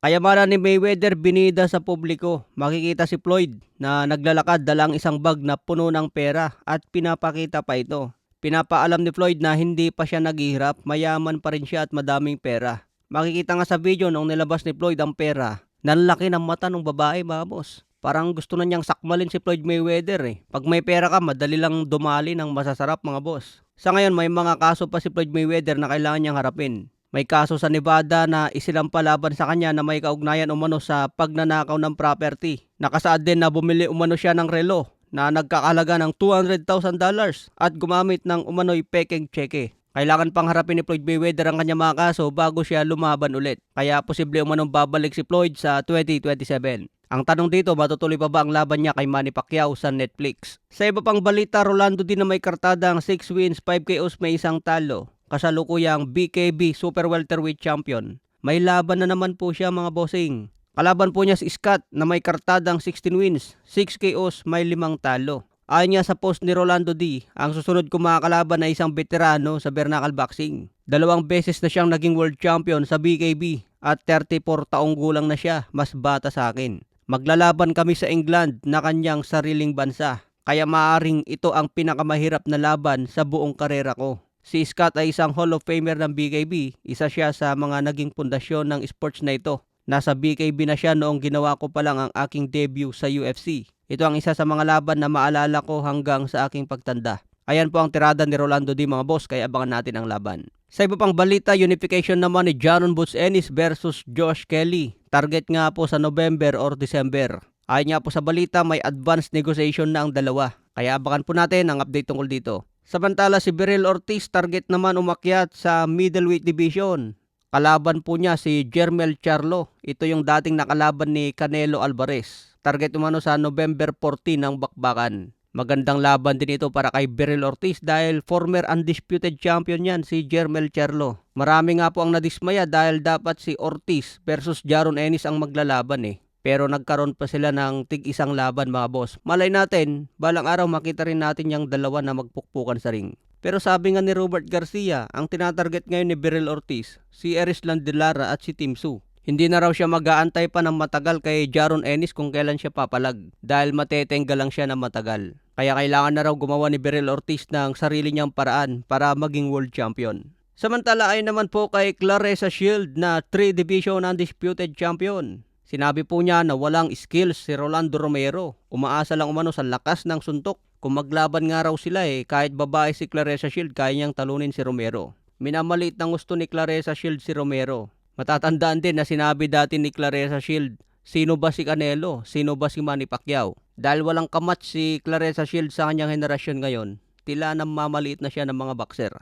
Kayamanan ni Mayweather binida sa publiko. Makikita si Floyd na naglalakad dalang isang bag na puno ng pera at pinapakita pa ito. Pinapaalam ni Floyd na hindi pa siya naghihirap, mayaman pa rin siya at madaming pera. Makikita nga sa video nung nilabas ni Floyd ang pera, nanlaki ng mata ng babae, mga boss. Parang gusto na niyang sakmalin si Floyd Mayweather eh. Pag may pera ka, madali lang dumali ng masasarap, mga boss. Sa ngayon, may mga kaso pa si Floyd Mayweather na kailangan niyang harapin. May kaso sa Nevada na isinampa laban sa kanya na may kaugnayan umano sa pagnanakaw ng property. Nakasaad din na bumili umano siya ng relo na nagkakahalaga ng $200,000 at gumamit ng umano'y pekeng tseke. Kailangan pang harapin ni Floyd Mayweather ang kanyang mga kaso bago siya lumaban ulit. Kaya posible umanong babalik si Floyd sa 2027. Ang tanong dito, matutuloy pa ba ang laban niya kay Manny Pacquiao sa Netflix? Sa iba pang balita, Rolando din na may kartadang 6 wins, 5 KOs, may isang talo. Kasalukuyang BKB Super Welterweight Champion. May laban na naman po siya, mga bossing. Kalaban po niya si Scott na may kartadang 16 wins, 6 KOs, may 5 talo. Ayon niya sa post ni Rolando D, ang susunod kong mga kalaban ay isang veterano sa bare knuckle boxing. 2 beses na siyang naging world champion sa BKB at 34 taong gulang na siya, mas bata sa akin. Maglalaban kami sa England na kanyang sariling bansa, kaya maaring ito ang pinakamahirap na laban sa buong karera ko. Si Scott ay isang Hall of Famer ng BKB, isa siya sa mga naging pundasyon ng sports na ito. Nasa BKB na siya noong ginawa ko pa lang ang aking debut sa UFC. Ito ang isa sa mga laban na maalala ko hanggang sa aking pagtanda. Ayan po ang tirada ni Rolando D, mga boss, kaya abangan natin ang laban. Sa iba pang balita, unification naman ni Jaron Boots Ennis versus Josh Kelly. Target nga po sa November or December. Ayon nga po sa balita, may advanced negotiation na ang dalawa. Kaya abangan po natin ang update tungkol dito. Samantala si Beryl Ortiz, target naman umakyat sa middleweight division. Kalaban po niya si Jermel Charlo. Ito yung dating nakalaban ni Canelo Alvarez. Target umano sa November 14 ng bakbakan. Magandang laban din ito para kay Beryl Ortiz dahil former undisputed champion yan si Jermel Charlo. Marami nga po ang nadismaya dahil dapat si Ortiz versus Jaron Ennis ang maglalaban eh. Pero nagkaroon pa sila ng tig-isang laban, mga boss. Malay natin, balang araw makita rin natin yung dalawa na magpukpukan sa ring. Pero sabi nga ni Robert Garcia, ang tinatarget ngayon ni Beryl Ortiz, si Erislan De Lara at si Tim Tszyu. Hindi na raw siya mag-aantay pa ng matagal kay Jaron Ennis kung kailan siya papalag dahil matetengga lang siya ng matagal. Kaya kailangan na raw gumawa ni Beryl Ortiz ng sarili niyang paraan para maging world champion. Samantala ay naman po kay Claressa Shield na 3 Division Undisputed Champion. Sinabi po niya na walang skills si Rolando Romero. Umaasa lang umano sa lakas ng suntok. Kung maglaban nga raw sila kahit babae si Claressa Shield, kaya niyang talunin si Romero. Minamaliit ng gusto ni Claressa Shield si Romero. Matatandaan din na sinabi dati ni Claressa Shield, sino ba si Canelo? Sino ba si Manny Pacquiao? Dahil walang kamatch si Claressa Shield sa kanyang henerasyon ngayon, tila namamaliit na siya ng mga boxer.